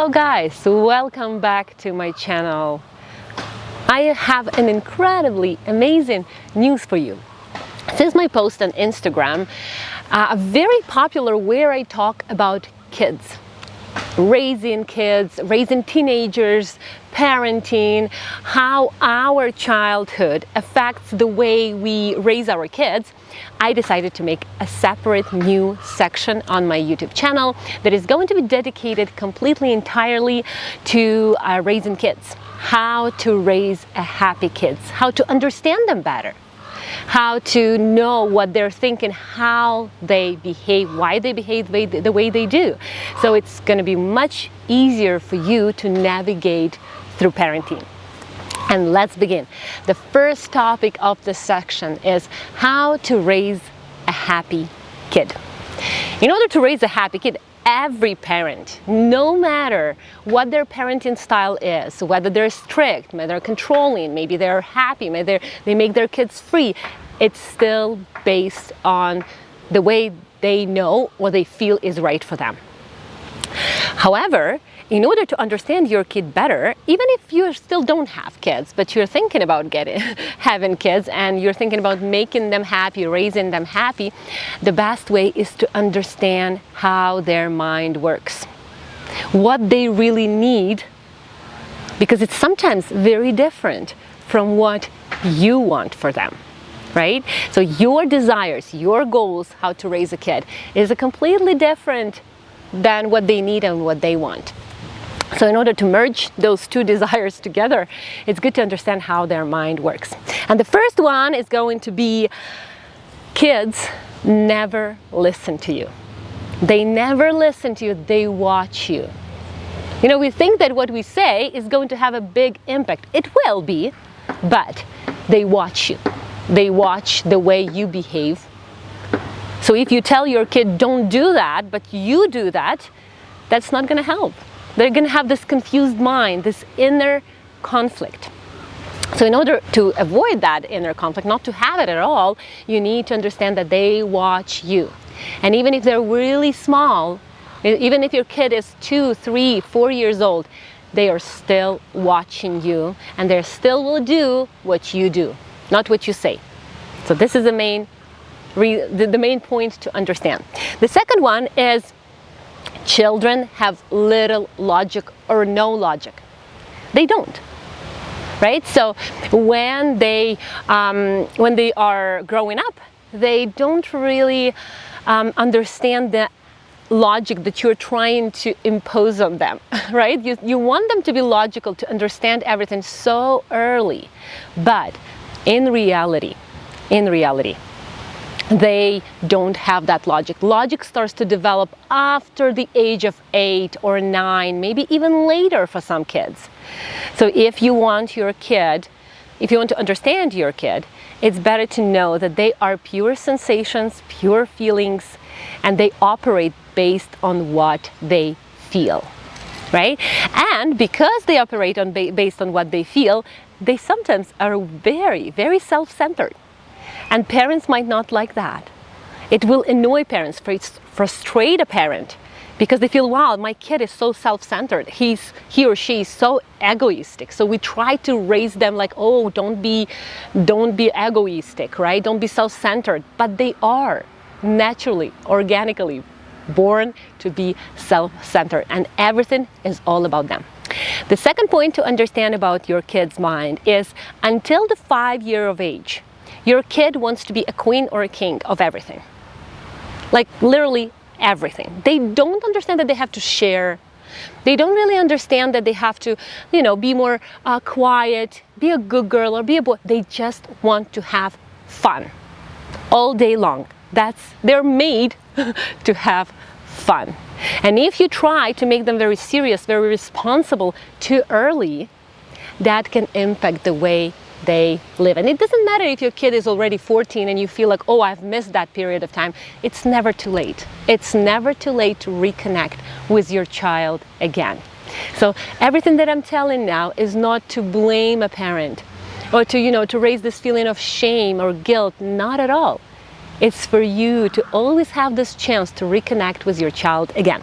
Hello guys, welcome back to my channel. I have an incredibly amazing news for you. Since my post on Instagram, very popular where I talk about kids, raising teenagers, parenting, how our childhood affects the way we raise our kids, I decided to make a separate new section on my YouTube channel that is going to be dedicated completely entirely to raising kids. How to raise a happy kids, how to understand them better, how to know what they're thinking, how they behave, why they behave the way they do. So it's going to be much easier for you to navigate through parenting. And let's begin. The first topic of this section is how to raise a happy kid. In order to raise a happy kid, every parent, no matter what their parenting style is, whether they're strict, whether they're controlling, maybe they're happy, maybe they make their kids free, it's still based on the way they know or they feel is right for them. However, in order to understand your kid better, even if you still don't have kids, but you're thinking about having kids and you're thinking about making them happy, raising them happy, the best way is to understand how their mind works, what they really need, because it's sometimes very different from what you want for them, right? So your desires, your goals, how to raise a kid is completely different than what they need and what they want. So in order to merge those two desires together, it's good to understand how their mind works. And the first one is going to be kids never listen to you. They never listen to you, they watch you. You know, we think that what we say is going to have a big impact. It will be, but they watch you. They watch the way you behave. So if you tell your kid don't do that, but you do that, that's not going to help. They're going to have this confused mind, this inner conflict. So in order to avoid that inner conflict, not to have it at all, you need to understand that they watch you. And even if they're really small, even if your kid is 2, 3, 4 years old, they are still watching you and they still will do what you do, not what you say. So this is the main point to understand. The second one is children have little logic or no logic. They don't, right? So when they are growing up, they don't really understand the logic that you're trying to impose on them, right? You want them to be logical, to understand everything so early, but in reality, they don't have that logic. Logic starts to develop after the age of 8 or 9, maybe even later for some kids. So if you want to understand your kid, it's better to know that they are pure sensations, pure feelings, and they operate based on what they feel, right? And because they operate based on what they feel, they sometimes are very, very self-centered. And parents might not like that. It will annoy parents, frustrate a parent, because they feel, wow, my kid is so self-centered. He or she is so egoistic. So we try to raise them like, oh, don't be egoistic, right? Don't be self-centered. But they are naturally, organically born to be self-centered, and everything is all about them. The second point to understand about your kid's mind is until the 5 year of age, your kid wants to be a queen or a king of everything. Like literally everything. They don't understand that they have to share. They don't really understand that they have to, be more quiet, be a good girl or be a boy. They just want to have fun all day long. They're made to have fun. And if you try to make them very serious, very responsible too early, that can impact the way they live. And it doesn't matter if your kid is already 14 and you feel like, oh, I've missed that period of time. It's never too late. It's never too late to reconnect with your child again. So everything that I'm telling now is not to blame a parent or to raise this feeling of shame or guilt. Not at all. It's for you to always have this chance to reconnect with your child again.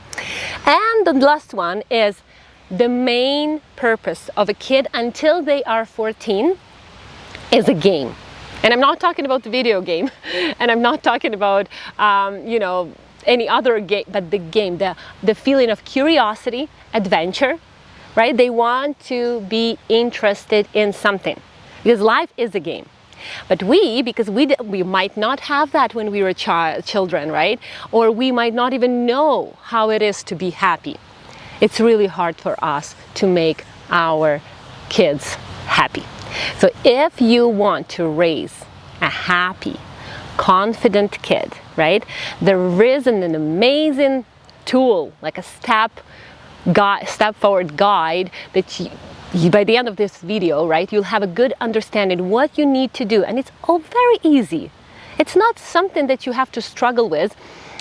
And the last one is the main purpose of a kid until they are 14 is a game. And I'm not talking about the video game, and I'm not talking about, any other game, but the game, the feeling of curiosity, adventure, right? They want to be interested in something, because life is a game. But because we might not have that when we were children, right? Or we might not even know how it is to be happy. It's really hard for us to make our kids happy. So if you want to raise a happy, confident kid, right? There is an amazing tool, like a step forward guide that you, by the end of this video, right, you'll have a good understanding what you need to do. And it's all very easy. It's not something that you have to struggle with.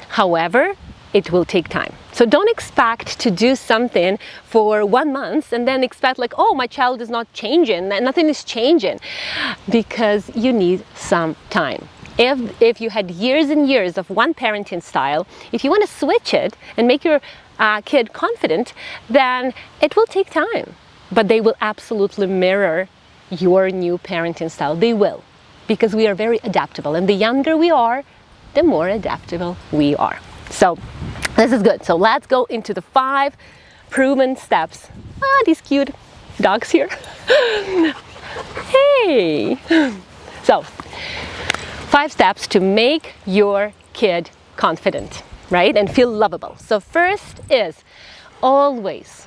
However, it will take time. So don't expect to do something for 1 month and then expect like, oh, my child is not changing, nothing is changing, because you need some time. If you had years and years of one parenting style, if you want to switch it and make your kid confident, then it will take time. But they will absolutely mirror your new parenting style. They will, because we are very adaptable. And the younger we are, the more adaptable we are. So this is good. So let's go into the 5 proven steps. These cute dogs here. Hey! So, 5 steps to make your kid confident, right? And feel lovable. So first is always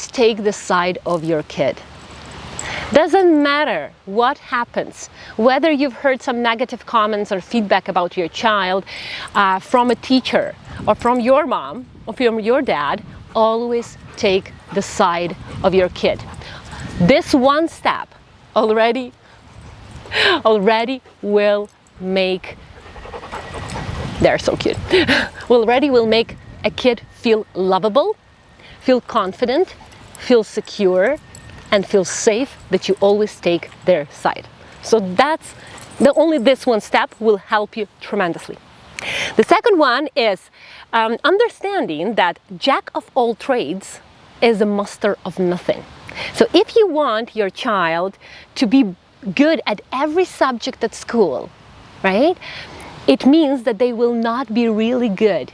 take the side of your kid. Doesn't matter what happens, whether you've heard some negative comments or feedback about your child from a teacher or from your mom or from your dad, always take the side of your kid. This one step already will make, they're so cute, already will make a kid feel lovable, feel confident, feel secure, and feel safe that you always take their side. So that's only this one step will help you tremendously. The second one is understanding that jack of all trades is a master of nothing. So if you want your child to be good at every subject at school, right, it means that they will not be really good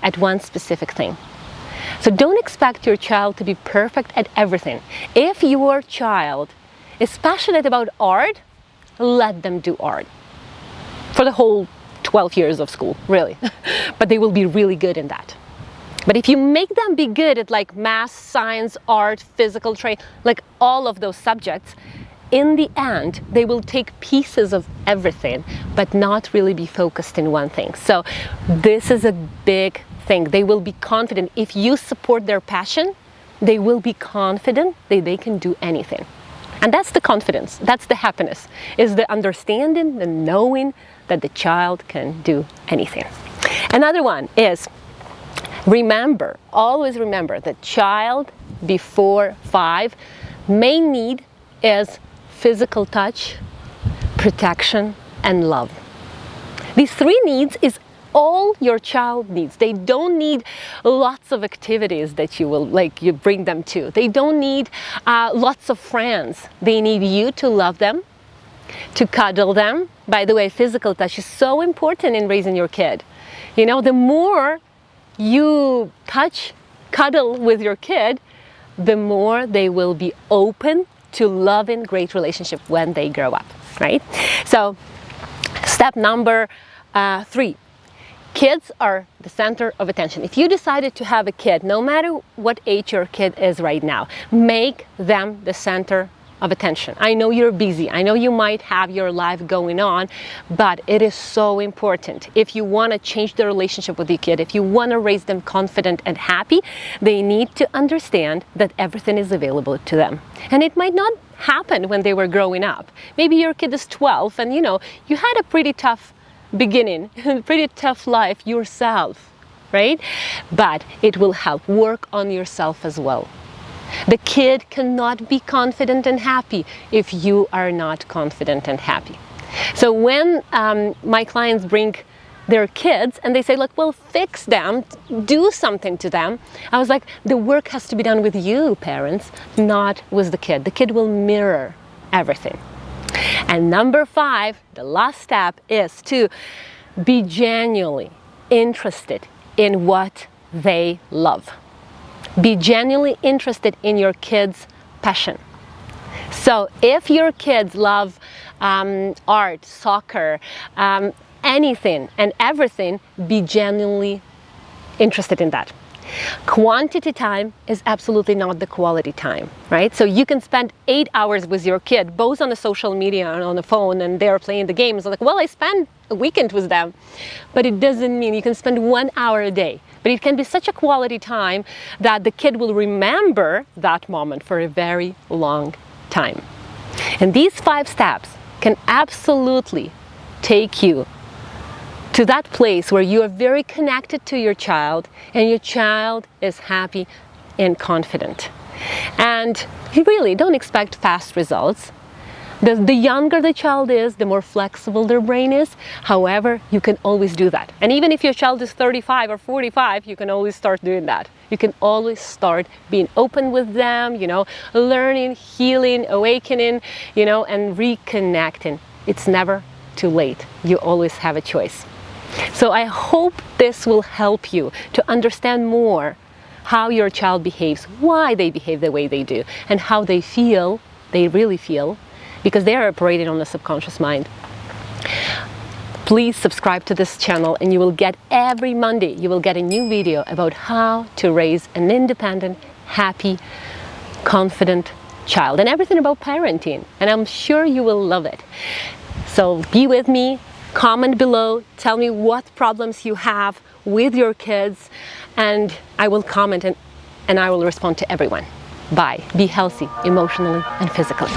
at one specific thing. So don't expect your child to be perfect at everything. If your child is passionate about art, let them do art for the whole 12 years of school, really. But they will be really good in that. But if you make them be good at like math, science, art, physical training, like all of those subjects, in the end, they will take pieces of everything, but not really be focused in one thing. So this is a big thing. They will be confident. If you support their passion, they will be confident that they can do anything. And that's the confidence, that's the happiness, is the understanding, the knowing that the child can do anything. Another one is always remember that child before 5 main need is physical touch, protection, and love. These 3 needs is all your child needs. They don't need lots of activities that you bring them to. They don't need lots of friends. They need you to love them, to cuddle them. By the way, physical touch is so important in raising your kid. You know, the more you cuddle with your kid, the more they will be open to loving great relationship when they grow up, right? So step number 3. Kids are the center of attention. If you decided to have a kid, no matter what age your kid is right now, make them the center of attention. I know you're busy. I know you might have your life going on, but it is so important. If you want to change the relationship with your kid, if you want to raise them confident and happy, they need to understand that everything is available to them. And it might not happen when they were growing up. Maybe your kid is 12 and you had a pretty tough beginning, pretty tough life yourself, right? But it will help. Work on yourself as well. The kid cannot be confident and happy if you are not confident and happy. So when my clients bring their kids and they say, like, well, fix them, do something to them. I was like, the work has to be done with you, parents, not with the kid. The kid will mirror everything. And number 5, the last step, is to be genuinely interested in what they love. Be genuinely interested in your kids' passion. So if your kids love art, soccer, anything and everything, be genuinely interested in that. Quantity time is absolutely not the quality time, right? So you can spend 8 hours with your kid, both on the social media and on the phone, and they're playing the games. Like, well, I spend a weekend with them, but it doesn't mean you can spend 1 hour a day. But it can be such a quality time that the kid will remember that moment for a very long time. And these 5 steps can absolutely take you to that place where you are very connected to your child and your child is happy and confident. And you really don't expect fast results. The younger the child is, the more flexible their brain is. However, you can always do that. And even if your child is 35 or 45, you can always start doing that. You can always start being open with them, learning, healing, awakening, and reconnecting. It's never too late. You always have a choice. So I hope this will help you to understand more how your child behaves, why they behave the way they do, and how they feel, they really feel, because they are operating on the subconscious mind. Please subscribe to this channel and you will get every Monday, you will get a new video about how to raise an independent, happy, confident child and everything about parenting. And I'm sure you will love it. So be with me. Comment below, tell me what problems you have with your kids, and I will comment and I will respond to everyone. Bye. Be healthy emotionally and physically.